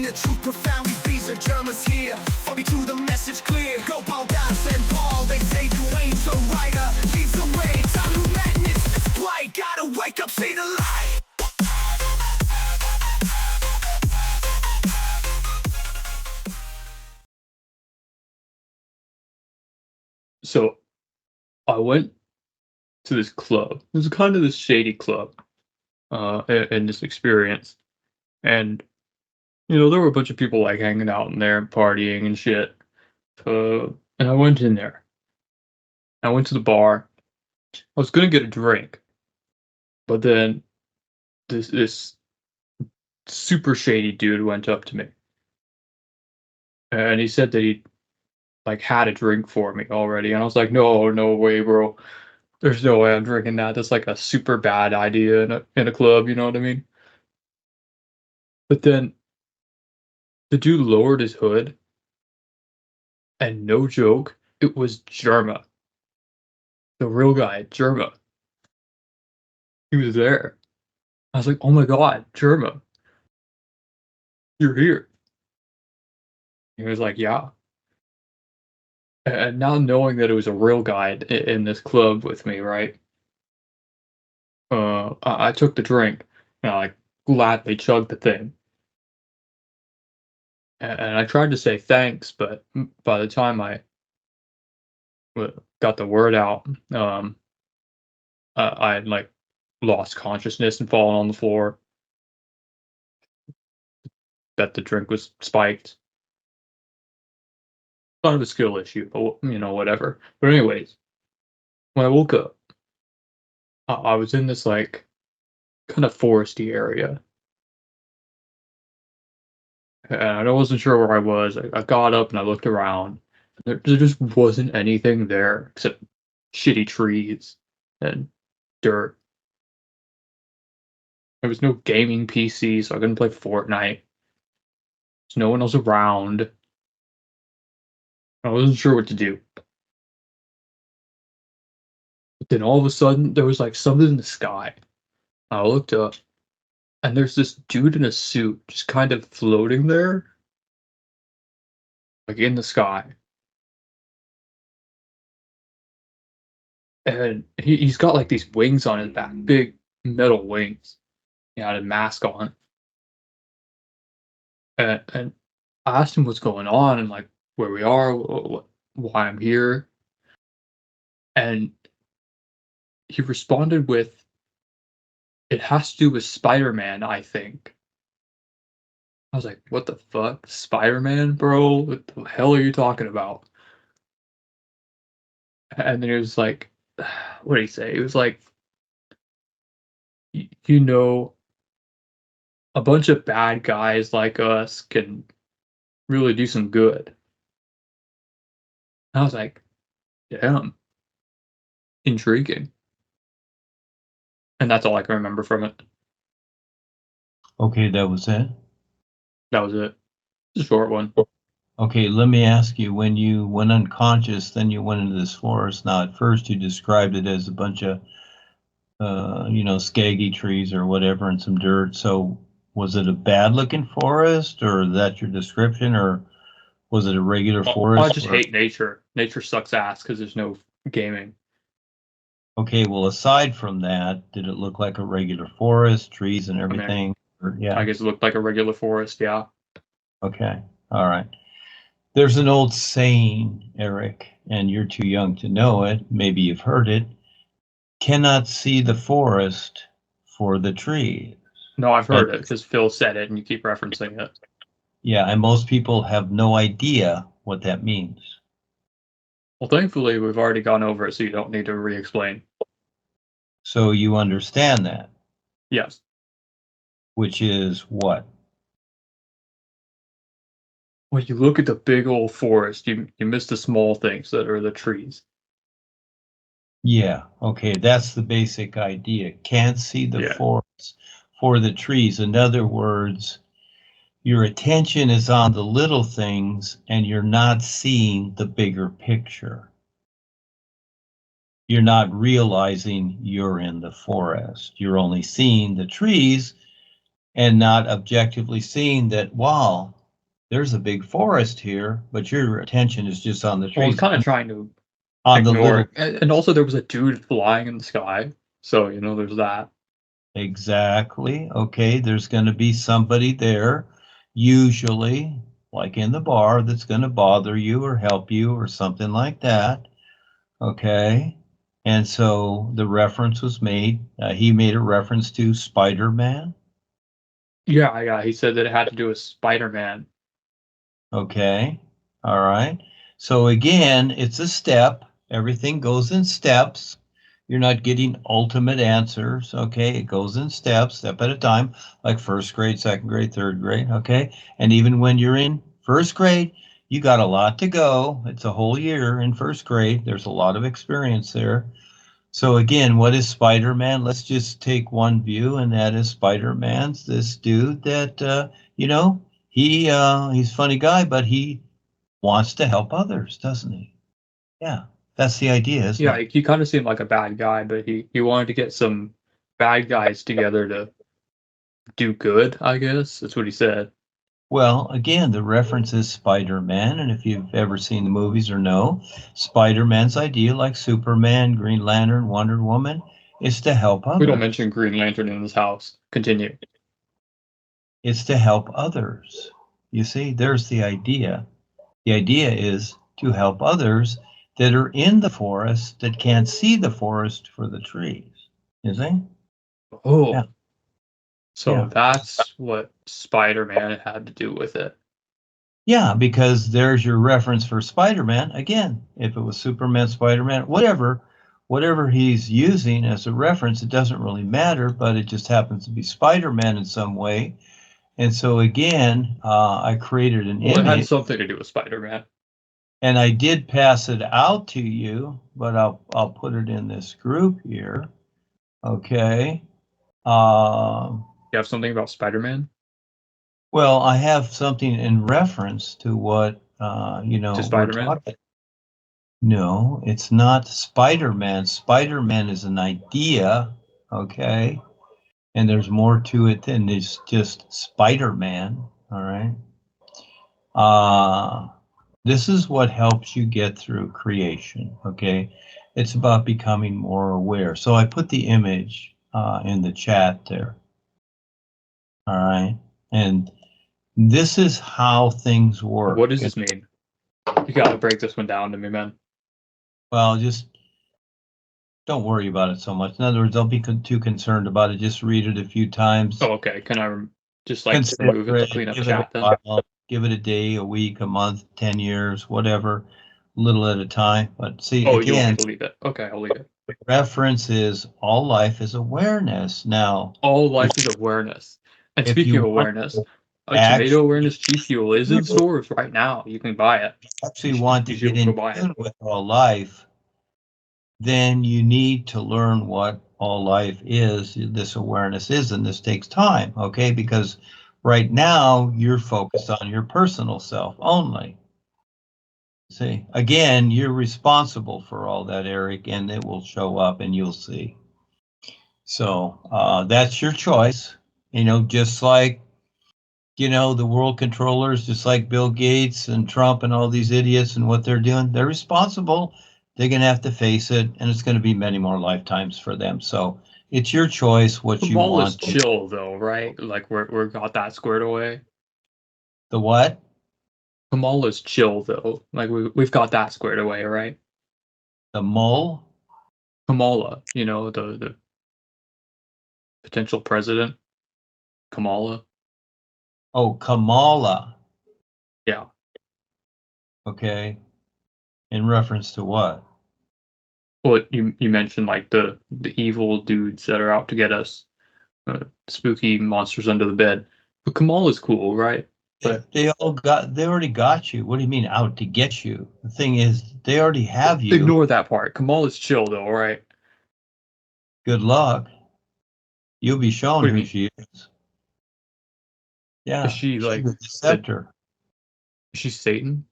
the truth profoundly. These are Germans here. Follow me to the message clear. Go Paul, Das, and Paul. They say Duane the writer leads the way. Time to madness, it's blight. Gotta wake up, see the light. So I went to this club. It was kind of this shady club in this experience. And, you know, there were a bunch of people like hanging out in there and partying and shit. And I went in there. I went to the bar. I was going to get a drink. But then this super shady dude went up to me. And he said that he like had a drink for me already. And I was like, no way, bro. There's no way I'm drinking that. That's like a super bad idea in a club, you know what I mean? But then the dude lowered his hood, and no joke, it was Germa. The real guy, Germa. He was there. I was like, oh my god, Germa. You're here. He was like, yeah. And now knowing that it was a real guy in this club with me, right? I took the drink, and I like gladly chugged the thing. And I tried to say thanks, but by the time I got the word out, I had like lost consciousness and fallen on the floor. Bet the drink was spiked. Not a skill issue, but you know, whatever. But anyways, when I woke up, I was in this like kind of foresty area, and I wasn't sure where I was. I got up and I looked around. There just wasn't anything there except shitty trees and dirt. There was no gaming PC, so I couldn't play Fortnite. There's no one else around. I wasn't sure what to do. But then all of a sudden, there was like something in the sky. I looked up, and there's this dude in a suit just kind of floating there, like in the sky. And he's got like these wings on his back, big metal wings. He had a mask on. And I asked him what's going on and like where we are, why I'm here. And he responded with, it has to do with Spider-Man, I think. I was like, what the fuck? Spider-Man, bro? What the hell are you talking about? And then he was like, what did he say? He was like, you know, a bunch of bad guys like us can really do some good. I was like, damn, intriguing. And that's all I can remember from it. Okay, that was it? That was it. It's a short one. Okay, let me ask you, when you went unconscious, then you went into this forest. Now, at first you described it as a bunch of, you know, skaggy trees or whatever and some dirt. So was it a bad-looking forest, or is that your description, or was it a regular forest? I just hate nature. Nature sucks ass because there's no gaming. Okay, well, aside from that, did it look like a regular forest, trees and everything? Yeah. I guess it looked like a regular forest, yeah. Okay, all right. There's an old saying, Eric, and you're too young to know it. Maybe you've heard it. Cannot see the forest for the trees. No, I've heard it because Phil said it and you keep referencing it. Yeah, and most people have no idea what that means. Well, thankfully, we've already gone over it, so you don't need to re-explain. So you understand that? Yes. Which is what? When you look at the big old forest, you miss the small things that are the trees. Yeah, okay, that's the basic idea. Can't see the forest for the trees. In other words, your attention is on the little things and you're not seeing the bigger picture. You're not realizing you're in the forest. You're only seeing the trees and not objectively seeing that, wow, there's a big forest here, but your attention is just on the Well, I was trees, kind of trying to on the ignore little. it. And also there was a dude flying in the sky. So, you know, there's that. Exactly. Okay, there's going to be somebody there, usually, like in the bar, that's going to bother you or help you or something like that. Okay. And so the reference was made. He made a reference to Spider-Man. Yeah, yeah. He said that it had to do with Spider-Man. Okay. All right. So again, it's a step. Everything goes in steps. You're not getting ultimate answers. Okay. It goes in steps, step at a time, like first grade, second grade, third grade. Okay. And even when you're in first grade, you got a lot to go. It's a whole year in first grade. There's a lot of experience there. So again, what is Spider-Man? Let's just take one view, and that is Spider-Man's this dude that you know, he's a funny guy, but he wants to help others, doesn't he? Yeah, that's the idea, isn't Yeah, it? he kind of seemed like a bad guy, but he wanted to get some bad guys together to do good, I guess. That's what he said. Well, again, the reference is Spider-Man, and if you've ever seen the movies or know, Spider-Man's idea, like Superman, Green Lantern, Wonder Woman, is to help We don't others. mention Green Lantern in this house. Continue. It's to help others. You see, there's the idea. The idea is to help others that are in the forest that can't see the forest for the trees. You see? Yeah, Oh, so yeah. that's what Spider-Man had to do with it. Yeah, because there's your reference for Spider-Man. Again, if it was Superman, Spider-Man, whatever he's using as a reference, it doesn't really matter, but it just happens to be Spider-Man in some way. And so again, I created an Well, it had image. something to do with Spider-Man. And I did pass it out to you, but I'll put it in this group here. Okay. You have something about Spider-Man Well, I have something in reference to what to we're Spider-Man? talking. No, it's not Spider-Man. Spider-Man is an idea, okay? And there's more to it than it's just Spider-Man, all right? Uh, this is what helps you get through creation, okay? It's about becoming more aware. So I put the image in the chat there, all right? And this is how things work. What does this mean? You gotta break this one down to me, man. Well, just don't worry about it so much. In other words, don't be too concerned about it. Just read it a few times. Oh, okay. Can I just like Consider remove it to it, clean up give it a chat then? while, give it a day, a week, a month, 10 years, whatever, little at a time. But see, Oh, you want me again, to leave it? Okay, I'll leave it. reference is all life is awareness. Now, All if, life is awareness. And if speaking you of want awareness, to a tomato actually, awareness G Fuel is in stores right now. You can buy it. want to You should get go in buy it. tune with all life, then you need to learn what all life is, this awareness is, and this takes time, okay? Because right now you're focused on your personal self only. See, again, you're responsible for all that, Eric, and it will show up and you'll see. So that's your choice, just like, the world controllers, just like Bill Gates and Trump and all these idiots and what they're doing, they're responsible. They're going to have to face it, and it's going to be many more lifetimes for them. So it's your choice what you Kamal is want to. chill though, right? Like we're got that squared away. The what? Kamal is chill though. Like we've got that squared away, right? The mole? Kamala, the potential president, Kamala. Oh, Kamala. Yeah. Okay. In reference to what? Well, you mentioned like the evil dudes that are out to get us, spooky monsters under the bed. But Kamala's cool, right? But They already got you. What do you mean out to get you? The thing is, they already have you. ignore that part. Kamala's chill though, right? Good luck. You'll be What shown do you who mean? she is. Is Yeah, she she's like a deceptor. is she Satan?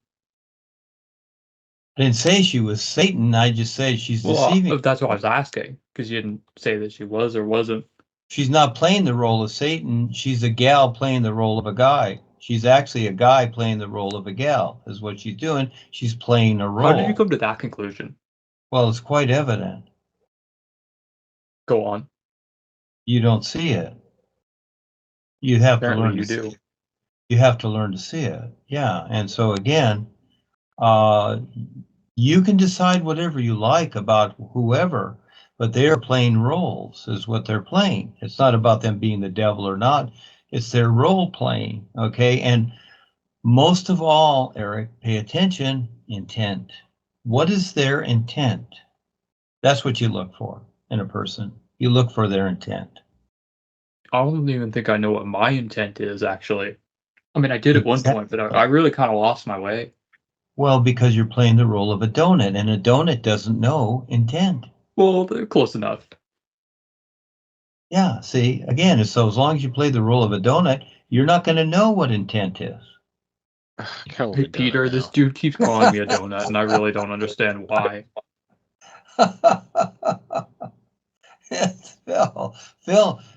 I didn't say she was Satan. I just said she's Well, deceiving. that's what I was asking because you didn't say that she was or wasn't. She's not playing the role of Satan. She's a gal playing the role of a guy. She's actually a guy playing the role of a gal, is what she's doing. She's playing a role. How did you come to that conclusion? Well, it's quite evident. Go on. You don't see it. You have Apparently to learn you to see do. it. You have to learn to see it. Yeah. And so again, you can decide whatever you like about whoever, but they are playing roles, is what they're playing. It's not about them being the devil or not. It's their role playing. Okay. And most of all, Eric, pay attention, intent. What is their intent? That's what you look for in a person. You look for their intent. I don't even think I know what my intent is, actually. I mean, I did at one point, but I really kind of lost my way. Well, because you're playing the role of a donut, and a donut doesn't know intent. Well, they're close enough. Yeah, see, again, so as long as you play the role of a donut, you're not going to know what intent is. Hey, Peter, this dude keeps calling me a donut, and I really don't understand why.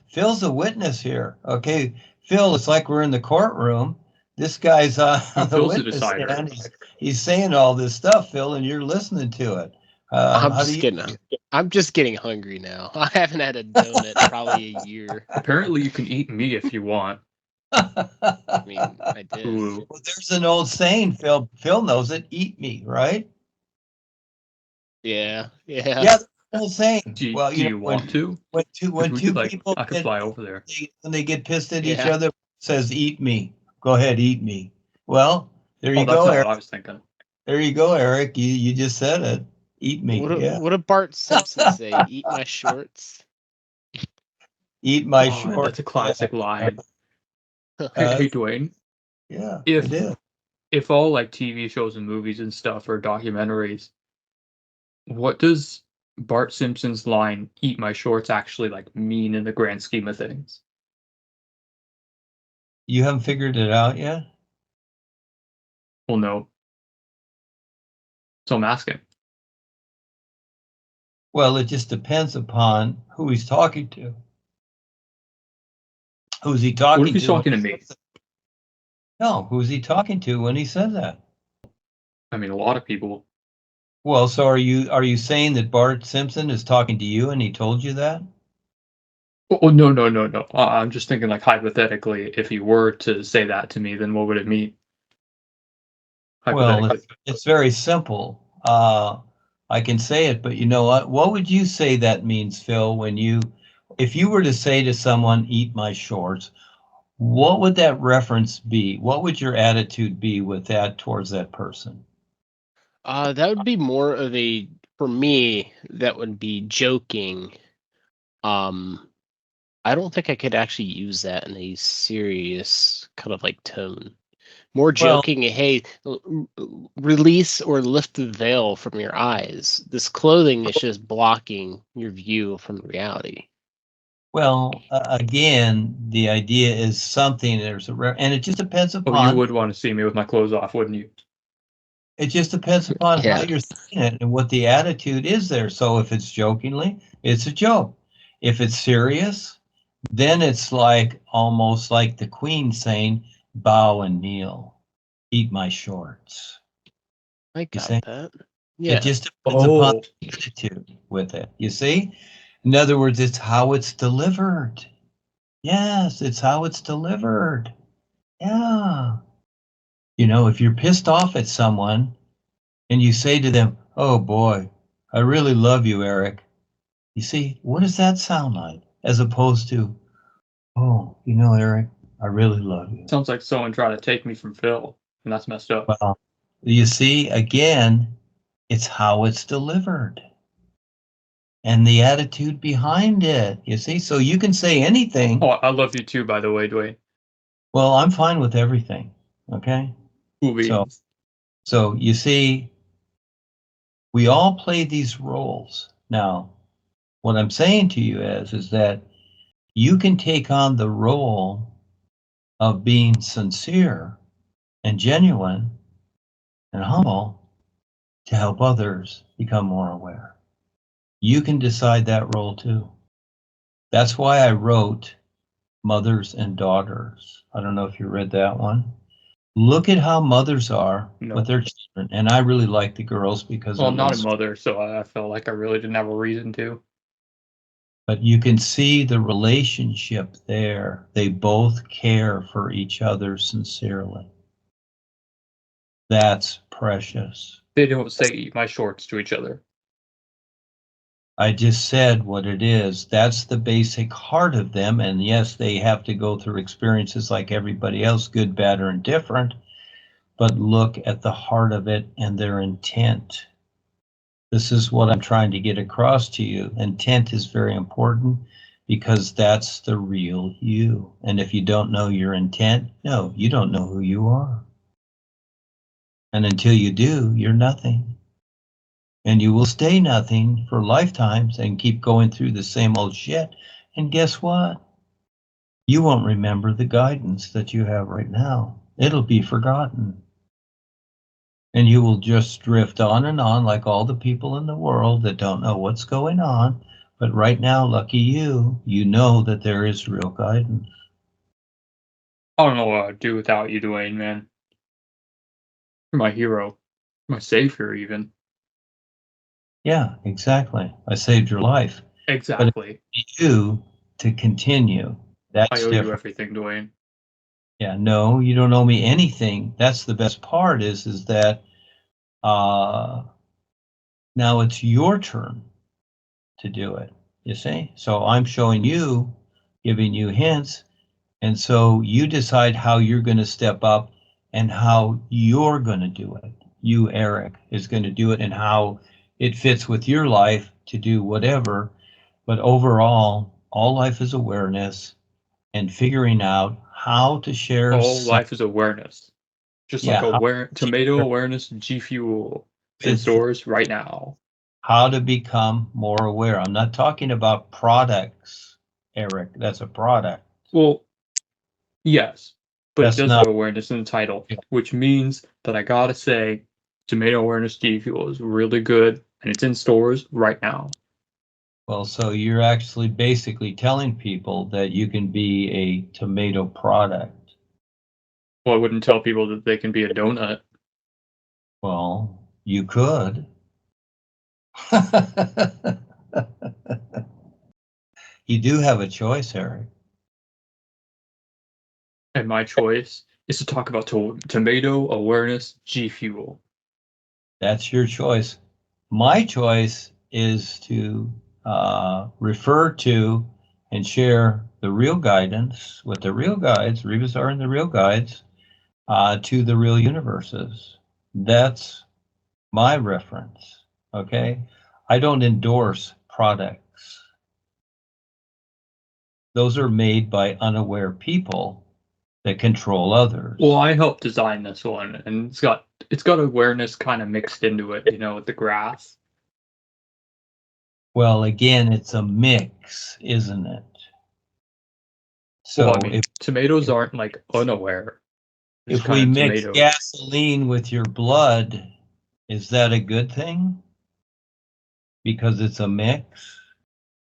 Phil's a witness here. Okay, Phil, it's like we're in the courtroom. This guy's on the Phil's the witness decider. stand. He's saying all this stuff, Phil, and you're listening to it. I'm just getting hungry now. I haven't had a donut in probably a year. Apparently, you can eat me if you want. I mean, I did. Ooh. Well, there's an old saying, Phil. Phil knows it. Eat me, right? Yeah. Yeah, the old saying. Do Well, you want to? When two people I could fly over there. when they get pissed at each Yeah. other, it says "eat me." Go ahead, eat me. Well, there you Oh, that's go, not Eric. what I was thinking. There you go, Eric. You just said it. Eat me. What did Bart Simpson say? Eat my shorts. Eat my Oh, shorts. that's a classic line. Uh, Hey, Duane. Yeah, If- it is. If all like TV shows and movies and stuff or documentaries, what does Bart Simpson's line "eat my shorts" actually like mean in the grand scheme of things? You haven't figured it out yet? Well, no. So I'm asking. Well, it just depends upon who he's talking to. Who's he talking to? What if he's talking to me? No, who's he talking to when he said that? I mean, a lot of people. Well, so are you saying that Bart Simpson is talking to you and he told you that? Oh, no. I'm just thinking, like, hypothetically, if he were to say that to me, then what would it mean? Well, it's very simple. I can say it, but you know what? What would you say that means, Phil, if you were to say to someone, "Eat my shorts," what would that reference be? What would your attitude be with that towards that person? That would be more of for me, that would be joking. I don't think I could actually use that in a serious kind of like tone. More joking, hey, release or lift the veil from your eyes. This clothing is just blocking your view from reality. Well, again, the idea is something, and it just depends upon. Oh, you would want to see me with my clothes off, wouldn't you? It just depends upon Yeah. how you're saying it and what the attitude is there. So if it's jokingly, it's a joke. If it's serious, then it's like almost like the Queen saying, "Bow and kneel, eat my shorts." I You got see? that. Yeah. It just depends upon the attitude with it. You see? In other words, it's how it's delivered. Yes, it's how it's delivered. Yeah. You know, if you're pissed off at someone and you say to them, "Oh boy, I really love you, Eric." You see, what does that sound like? As opposed to, "Oh, you know, Eric, I really love you." Sounds like someone trying to take me from Phil, and that's messed up. Well, you see, again, it's how it's delivered and the attitude behind it. You see, so you can say anything. Oh, I love you too, by the way, Duane. Well, I'm fine with everything. Okay. So you see, we all play these roles. Now, what I'm saying to you is that you can take on the role of being sincere and genuine and humble to help others become more aware. You can decide that role too. That's why I wrote Mothers and Daughters. I don't know if you read that one. Look at how mothers are No. with their children. And I really like the girls because Well, they're I'm not a little, mother, so I felt like I really didn't have a reason to. but you can see the relationship there. They both care for each other sincerely. That's precious. They don't say eat my shorts to each other. I just said what it is. That's the basic heart of them. And yes, they have to go through experiences like everybody else, good, bad, or indifferent. But look at the heart of it and their intent. This is what I'm trying to get across to you. Intent is very important because that's the real you. And if you don't know your intent, no, you don't know who you are. And until you do, you're nothing. And you will stay nothing for lifetimes and keep going through the same old shit. And guess what? You won't remember the guidance that you have right now. It'll be forgotten. And you will just drift on and on like all the people in the world that don't know what's going on. But right now, lucky you, you know that there is real guidance. I don't know what I'd do without you, Duane, man. You're my hero. My savior, even. Yeah, exactly. I saved your life. Exactly. But you to continue. That's I owe different. you everything, Duane. Yeah, no, you don't owe me anything. That's the best part is that now it's your turn to do it, you see? So I'm showing you, giving you hints, and so you decide how you're going to step up and how you're going to do it. You, Eric, is going to do it and how it fits with your life to do whatever. But overall, all life is awareness and figuring out how to share. All life is awareness. Just like tomato awareness G Fuel. It's in stores right now. How to become more aware. I'm not talking about products, Eric. That's a product. Well, yes, but That's it does not have awareness in the title, which means that I gotta say tomato awareness G Fuel is really good and it's in stores right now. well, so you're actually basically telling people that you can be a tomato product. Well, I wouldn't tell people that they can be a donut. Well, you could. You do have a choice, Eric. And my choice is to talk about tomato awareness G Fuel. That's your choice. My choice is to refer to and share the real guidance with the real guides, Rebus are in the real guides, to the real universes. That's my reference, okay? I don't endorse products. Those are made by unaware people that control others. Well, I helped design this one, and it's got awareness kind of mixed into it, you know, with the grass. Well, again, it's a mix, isn't it? So well, I mean, tomatoes aren't like unaware. If we mix gasoline with your blood, is that a good thing? Because it's a mix?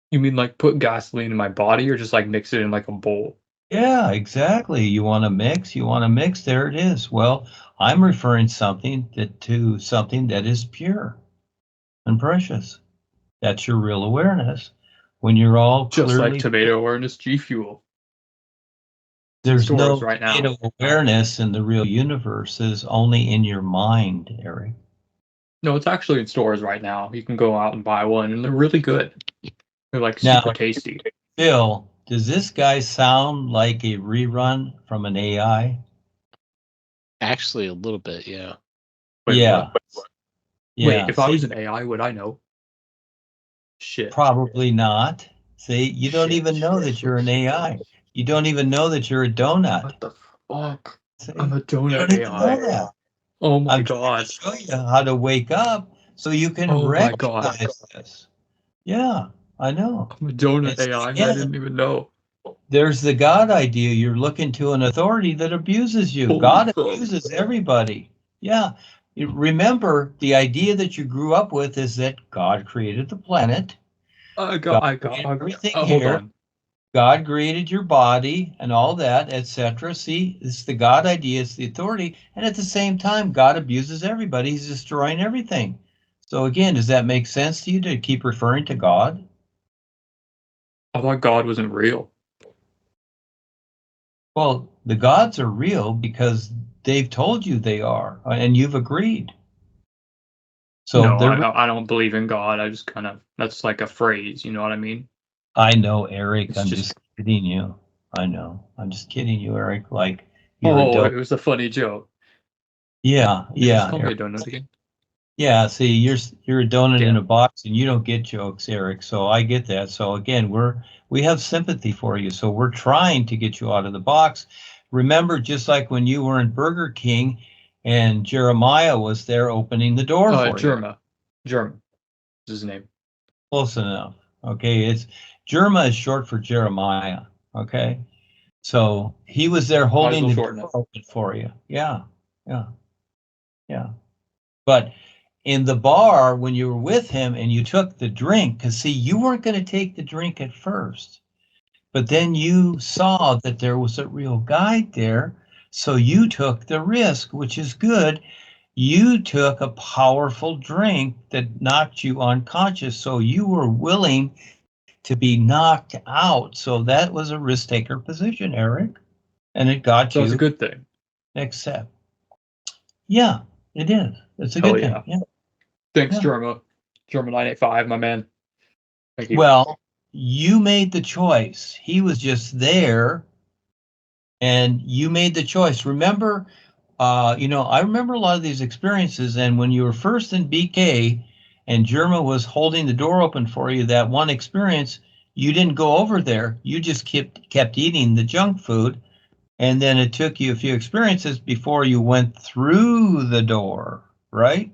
You mean like put gasoline in my body or just like mix it in like a bowl? Yeah, exactly. You want to mix? You want to mix? There it is. Well, I'm referring to something that is pure and precious. That's your real awareness. When you're all just clearly, like tomato awareness G Fuel. There's no right tomato awareness in the real universe. Is only in your mind, Eric. No, it's actually in stores right now. You can go out and buy one, and they're really good. They're like super tasty. Phil, does this guy sound like a rerun from an AI? Actually, a little bit, yeah. Wait, yeah. What? Yeah. Wait, if I was an AI, would I know? Shit. Probably not. See, you don't even know that you're an AI. You don't even know that you're a donut. What the fuck? See? I'm a donut You don't even AI. know that. Oh my I'm god. trying to show you how to wake up so you can recognize this. Yeah, I know. I'm a donut AI and I didn't even know. There's the God idea. You're looking to an authority that abuses you. God abuses everybody. Yeah. Remember, the idea that you grew up with is that God created the planet. I got everything here. hold on. God created your body and all that, etc. See, it's the God idea, it's the authority, and at the same time, God abuses everybody. He's destroying everything. So again, does that make sense to you to keep referring to God? I thought God wasn't real. Well, the gods are real because they've told you they are, and you've agreed. So No, they're. I don't believe in God. I just kind of, that's like a phrase, you know what I mean? I know, Eric. It's I'm just, just kidding you. I know. I'm just kidding you, Eric. Like you're a oh, dope. it was a funny joke. Yeah, Hey, just yeah, call me Eric. a donut again. Yeah. See, you're a donut in Yeah. a box, and you don't get jokes, Eric. So I get that. So again, we have sympathy for you. So we're trying to get you out of the box. Remember, just like when you were in Burger King, and Jeremiah was there opening the door for you. Germa is his name. Close enough. Okay, it's Jerma is short for Jeremiah. Okay, so he was there Might as holding well the shorten door it. open for you. Yeah, yeah, yeah. But in the bar, when you were with him and you took the drink, because see, you weren't going to take the drink at first, but then you saw that there was a real guide there, so you took the risk, which is good. You took a powerful drink that knocked you unconscious, so you were willing to be knocked out. So that was a risk taker position, Eric, and it got So it's a you good thing. next step. Yeah, it is. It's a Hell good yeah. thing. Yeah. Thanks, Yeah. Germa. Germa 985, my man. Thank you. Well, you made the choice. He was just there, and you made the choice. Remember, I remember a lot of these experiences, and when you were first in BK and Germa was holding the door open for you, that one experience, you didn't go over there. You just kept eating the junk food, and then it took you a few experiences before you went through the door, right?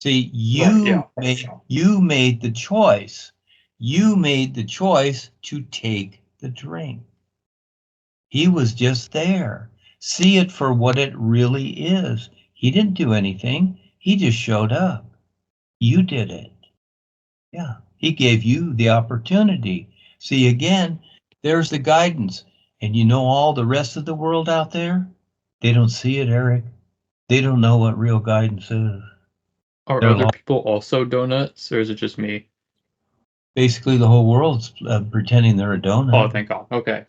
See, Right, yeah. you made the choice. You made the choice to take the drink. He was just there. See it for what it really is. He didn't do anything. He just showed up. You did it. Yeah. He gave you the opportunity. See, again, there's the guidance. And you know all the rest of the world out there? They don't see it, Eric. They don't know what real guidance is. Are They're other lost. people also donuts, or is it just me? Basically, the whole world's pretending they're a Oh, donut. thank God. Okay.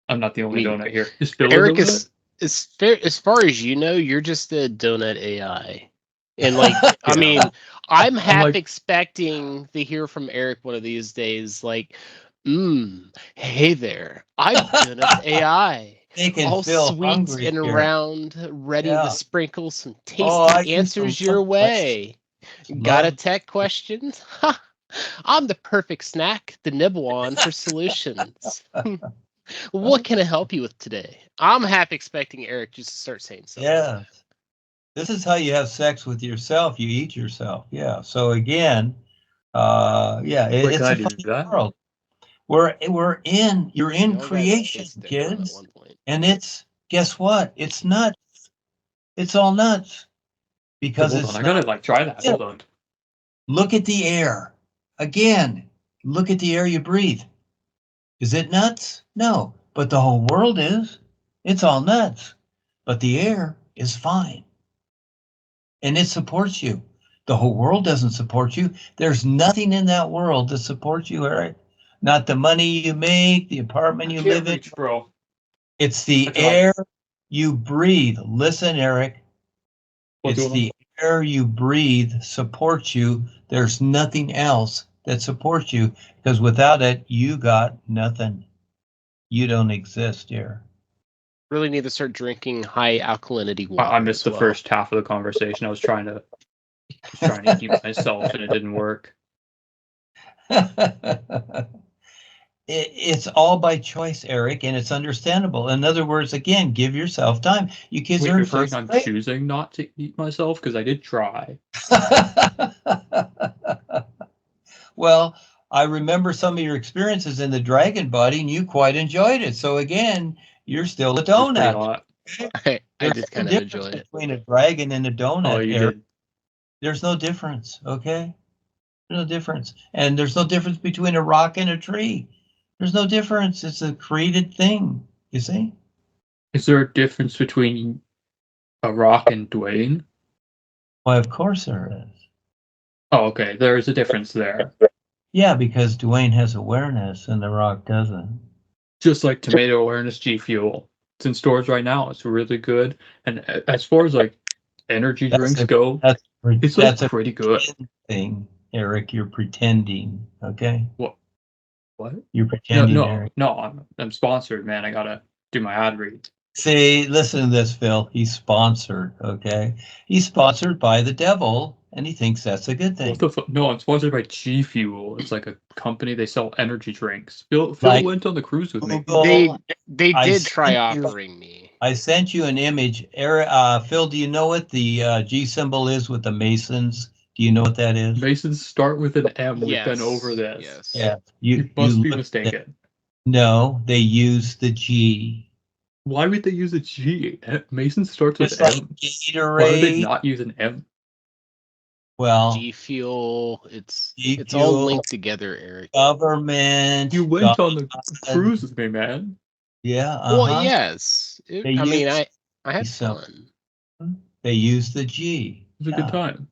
I'm not the I only mean, donut here. Is Bill a Eric donut? is fair as far as you know, you're just a donut AI. And like, I Yeah. mean, I'm half like- expecting to hear from Eric one of these days, like, hey there, I'm Donut AI. Making All Phil sweet hungry and here. round, ready Yeah. to sprinkle some Oh, I tasty do some answers your way. Got a love. tech question? Ha! I'm the perfect snack to nibble on for solutions. What can I help you with today? I'm half expecting Eric just to start saying something. Yeah. This is how you have sex with yourself. You eat yourself. Yeah. So again, Wait, it's can a I do funny that? world. You're in We all got creation, tasted that donut at kids. one point. And guess what? It's nuts. It's all nuts Wait, because hold on. it's I gotta not. try that. Hold on. Look at the air. Again, look at the air you breathe. Is it nuts? No, but the whole world is. It's all nuts. But the air is fine. And it supports you. The whole world doesn't support you. There's nothing in that world that supports you, Eric. Not the money you make, the apartment you live in. Reach, bro. It's the I tried. air you breathe. Listen, Eric. What's It's going on? the air you breathe supports you. There's nothing else that supports you because without it, you got nothing. You don't exist here. Really need to start drinking high alkalinity water. I missed as the well. first half of the conversation. I was trying to keep myself, and it didn't work. It's all by choice, Eric, and it's understandable. In other words, again, give yourself time. You kids Wait, are in you're saying first I'm grade. choosing not to eat myself? Because I did try. Well, I remember some of your experiences in the dragon body, and you quite enjoyed it. So again, you're still a It was pretty donut. hot. I There's did no kind of difference enjoy it. between a dragon and a Oh, donut, you Eric. did. There's no difference, okay? There's no difference. And there's no difference between a rock and a tree. There's no difference. It's a created thing, you see? Is there a difference between a rock and Duane? Why, of course there is. Oh, okay. There is a difference there. Yeah, because Duane has awareness and the rock doesn't. Just like Tomato Awareness G Fuel. It's in stores right now. It's really good. And as far as like energy drinks go, it's like pretty good. Thing, Eric, you're pretending, okay? What? You're pretending, No, Eric. no, I'm sponsored, man. I gotta do my ad read. See, listen to this, Phil. He's sponsored, okay? He's sponsored by the devil, and he thinks that's a good thing. What the fuck? No, I'm sponsored by G Fuel. It's like a company. They sell energy drinks. Phil Like went on the cruise with me. They did try offering me. I sent you an image. Eric, Phil, do you know what the G symbol is with the Masons? Do you know what that is? Masons start with an M. We've Yes, been over this. yes. Yeah. You must be mistaken. No, they use the G. Why would they use a G? Mason starts with Just like M. Gatorade. Why would they not use an M? Well, G Fuel. It's G it's all Fuel, linked together, Eric. government. You went on the cruise with me, man. Yeah. Well, yes. They I mean, use I had some- fun. They use the G. It was a good time.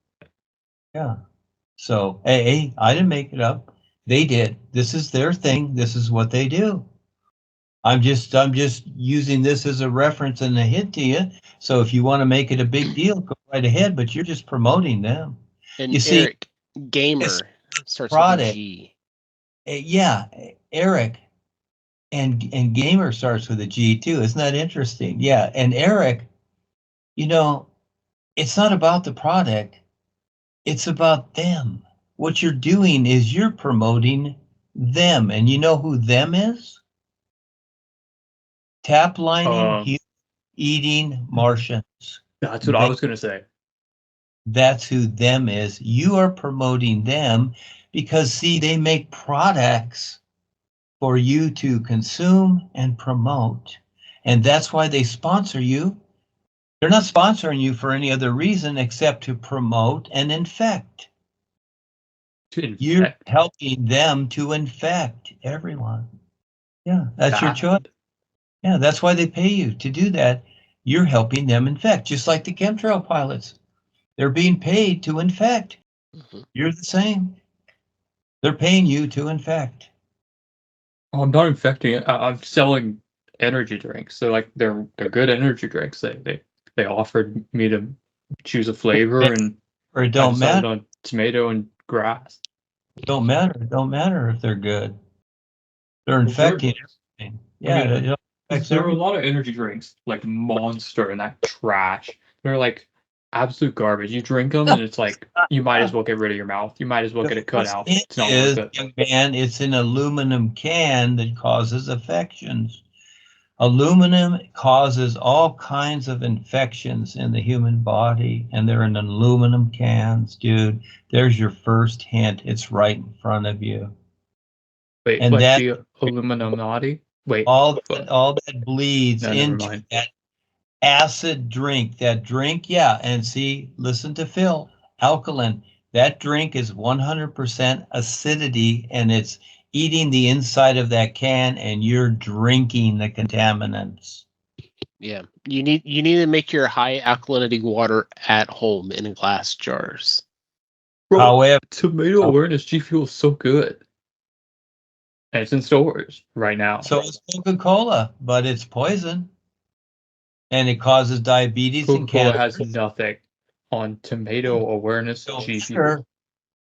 Yeah. So, hey, I didn't make it up. They did. This is their thing. This is what they do. I'm just using this as a reference and a hint to you. So if you want to make it a big deal, go right ahead. But you're just promoting them. And You see, Eric, gamer starts with product. a G. Yeah, Eric, and gamer starts with a G too. Isn't that interesting? Yeah, and Eric, you know, it's not about the product. It's about them. What you're doing is you're promoting them. And you know who them is? Tap lining, eating Martians. That's what I was going to say. That's who them is. You are promoting them because, see, they make products for you to consume and promote. And that's why they sponsor you. They're not sponsoring you for any other reason except to promote and infect. You're helping them to infect everyone. Yeah, that's your choice. Yeah, that's why they pay you to do that. You're helping them infect, just like the chemtrail pilots. They're being paid to infect. Mm-hmm. You're the same. They're paying you to infect. Oh, I'm not infecting it. I'm selling energy drinks. So like they're good energy drinks. They offered me to choose a flavor and or it don't matter on tomato and grass. It don't matter if they're good. They're infecting everything. Yeah, I mean, there are a lot of energy drinks like Monster and that trash. They're like absolute garbage. You drink them and it's like you might as well get rid of your mouth. You might as well get it cut out. It's not worth it. Young man, it's an aluminum can that causes infections. Aluminum causes all kinds of infections in the human body, and they're in aluminum cans, dude. There's your first hint. It's right in front of you. Wait, and that the Illuminati? Wait, all that bleeds into mind. that acid drink. That drink, yeah. And see, listen to Phil. Alkaline. That drink is 100% acidity, and it's eating the inside of that can, and you're drinking the contaminants. Yeah, you need to make your high alkalinity water at home in glass jars. Bro, however, tomato awareness G Fuel is so good. And it's in stores right now. So it's Coca-Cola, but it's poison. And it causes diabetes and cancer. Coca-Cola has nothing on tomato awareness G Fuel.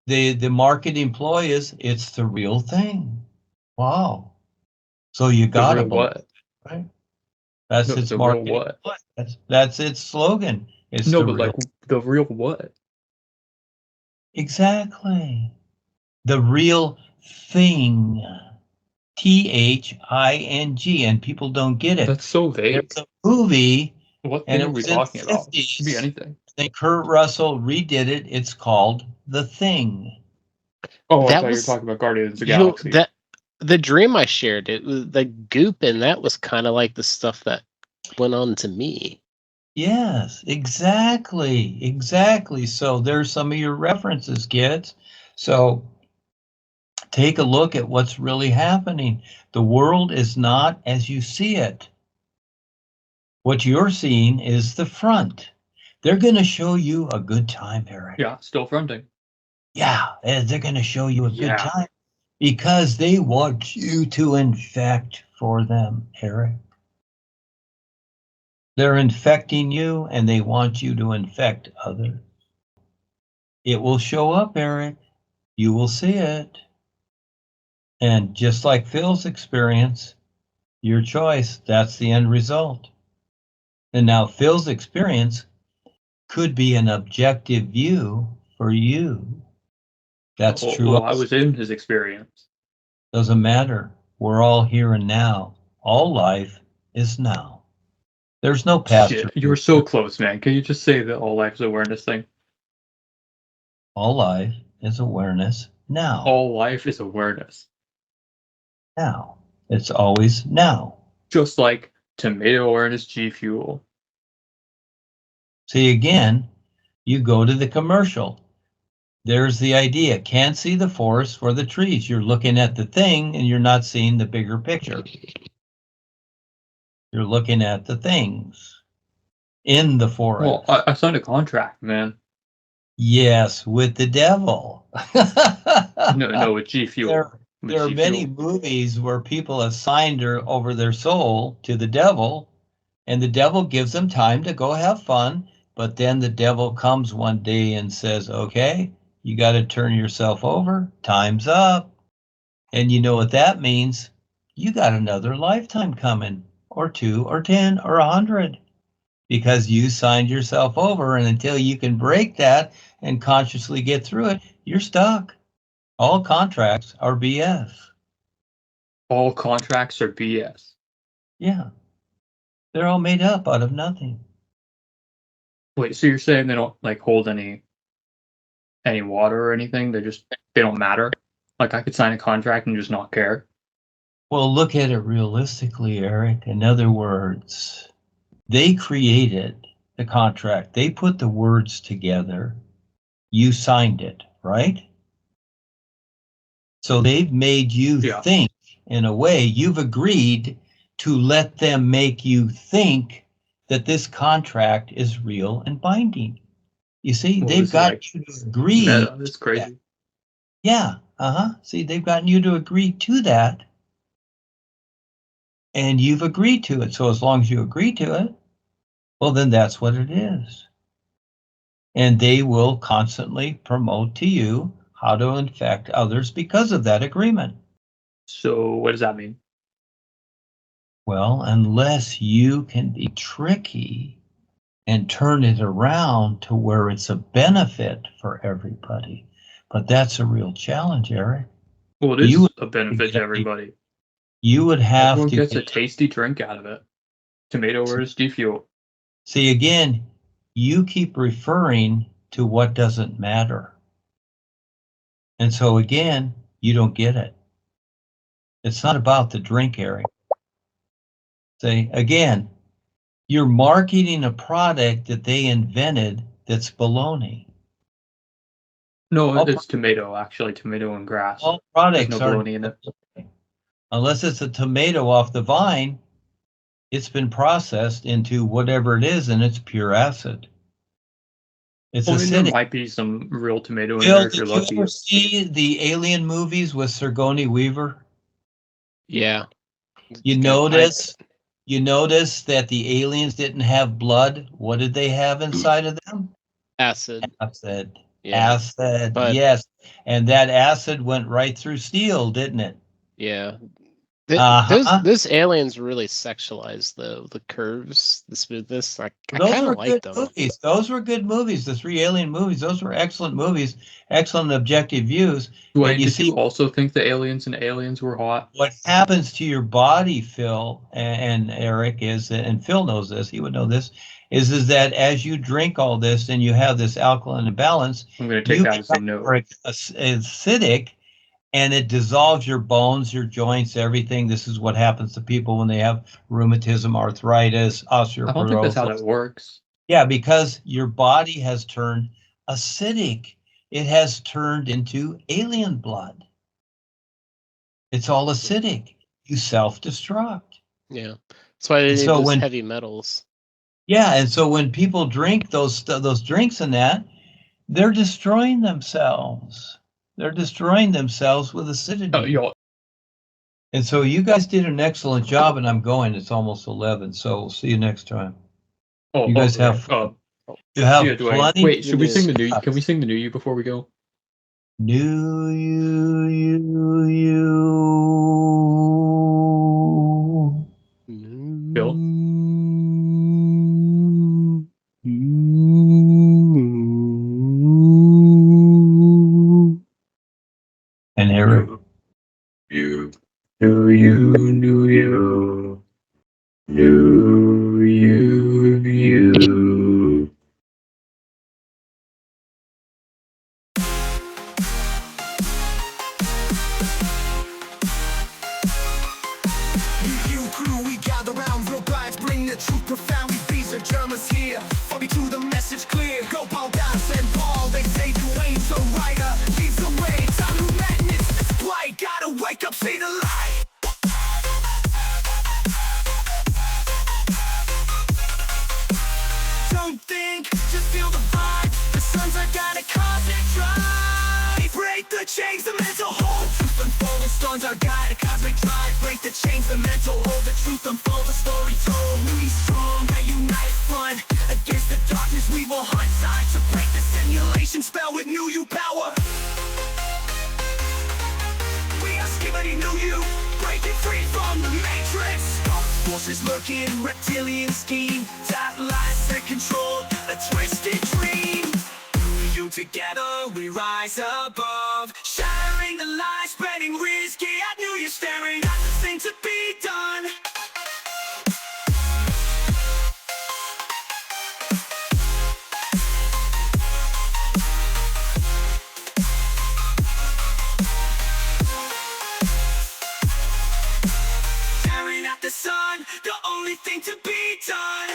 The marketing ploy is it's the real thing. Wow. So you got to what? Right? That's its marketing. What? That's its slogan. It's no, but like the real what? Exactly. The real thing. THING, and people don't get it. That's so vague. There's a movie. What thing are we talking about? It could be anything. And Kurt Russell redid it. It's called The Thing. Oh, I thought you were talking about Guardians of the Galaxy. The dream I shared, it was the goop, and that was kind of like the stuff that went on to me. Yes, exactly. So there's some of your references, kids. So Take a look at what's really happening. The world is not as you see it. What you're seeing is the front. They're going to show you a good time, Eric. Yeah, still fronting. Yeah, they're going to show you a good Yeah. time because they want you to infect for them, Eric. They're infecting you and they want you to infect others. It will show up, Eric. You will see it. And just like Phil's experience, your choice, that's the end result. And now Phil's experience could be an objective view for you. That's true. I was in his experience. Doesn't matter. We're all here and now. All life is now. There's no past. Shit, you were so close, man. Can you just say the all life is awareness thing? All life is awareness now. All life is awareness. Now. It's always now. Just like tomato awareness G Fuel. See, again, you go to the commercial. There's the idea. Can't see the forest for the trees. You're looking at the thing and you're not seeing the bigger picture. You're looking at the things in the forest. Well, I signed a contract, man. Yes, with the devil. No, with G Fuel. There are many movies where people have signed over their soul to the devil, and the devil gives them time to go have fun, but then the devil comes one day and says, okay, you got to turn yourself over. Time's up. And you know what that means? You got another lifetime coming, or 2, or 10, or 100, because you signed yourself over, and until you can break that and consciously get through it, you're stuck. All contracts are BS. All contracts are BS. Yeah. They're all made up out of nothing. Wait, so you're saying they don't like hold any water or anything? They don't matter? Like I could sign a contract and just not care? Well, look at it realistically, Eric. In other words, they created the contract. They put the words together. You signed it, right? So they've made you think in a way. You've agreed to let them make you think that this contract is real and binding. You see, they've got you to agree. That's crazy. Yeah, See, they've gotten you to agree to that. And you've agreed to it. So as long as you agree to it, well, then that's what it is. And they will constantly promote to you how to infect others because of that agreement. So what does that mean? Well, unless you can be tricky and turn it around to where it's a benefit for everybody. But that's a real challenge, Eric. Well, it is a benefit to everybody. You would have Everyone to gets a tasty drink out of it. Tomato awareness G Fuel. See, again, you keep referring to what doesn't matter. And so again, you don't get it. It's not about the drink, Eric. See, again, you're marketing a product that they invented that's baloney. No, it's tomato, actually. Tomato and grass. All products There's no are baloney in it. Unless it's a tomato off the vine, it's been processed into whatever it is, and it's pure acid. It's acidic. There might be some real tomato in there if you're lucky. Did you ever see the Alien movies with Sigourney Weaver? Yeah. You notice that the aliens didn't have blood. What did they have inside of them? Acid. Acid. Yeah. Acid. Yes. And that acid went right through steel, didn't it? Yeah. Those aliens were really sexualized, though. The curves, the smoothness. I kind of like them. Movies. Those were good movies. The 3 Alien movies. Those were excellent movies. Excellent objective views. Wait, did you also think the aliens and aliens were hot? What happens to your body, Phil and Eric, is, and Phil knows this, he would know this, is that as you drink all this and you have this alkaline imbalance, I'm going to take that as a note. Acidic, and it dissolves your bones, your joints, everything. This is what happens to people when they have rheumatism, arthritis, osteoporosis. I don't think that's how that works. Yeah, because your body has turned acidic. It has turned into alien blood. It's all acidic. You self-destruct. Yeah. That's why they And need so those when heavy metals. Yeah, and so when people drink those drinks and that, they're destroying themselves. They're destroying themselves with acidity. Yo, And so you guys did an excellent job, and I'm going. It's almost 11, so we'll see you next time. You guys okay. have fun. You See ya, have Duane. plenty. Wait, should we to sing the new? discuss. Can we sing the new you before we go? New you. Bill? And Eric. You. New you, new you. New you. You crew, we gather round, real guys bring the truth profound. These are Germans here, for me to the message clear. Go Paul, Das and Paul, they say Duane the writer leads the way. Time to madness, it's blight, gotta wake up, see the light. Don't think, just feel the vibe. The sun's are gonna cause it dry. Break the chains, the mental hold. Truth unfold, the storms are guide, a cosmic drive. Break the chains, the mental hold. The truth unfold, the story told. We strong, and unite front. Against the darkness, we will hunt. Time to break the simulation spell with new you power. We are skibbity new you, breaking free from the matrix. Dark forces lurking, reptilian scheme. That lies that control, a twisted dream. You together, we rise above. Shattering the lies, spreading risky. I knew you staring at the thing to be done. Staring at the sun, the only thing to be done.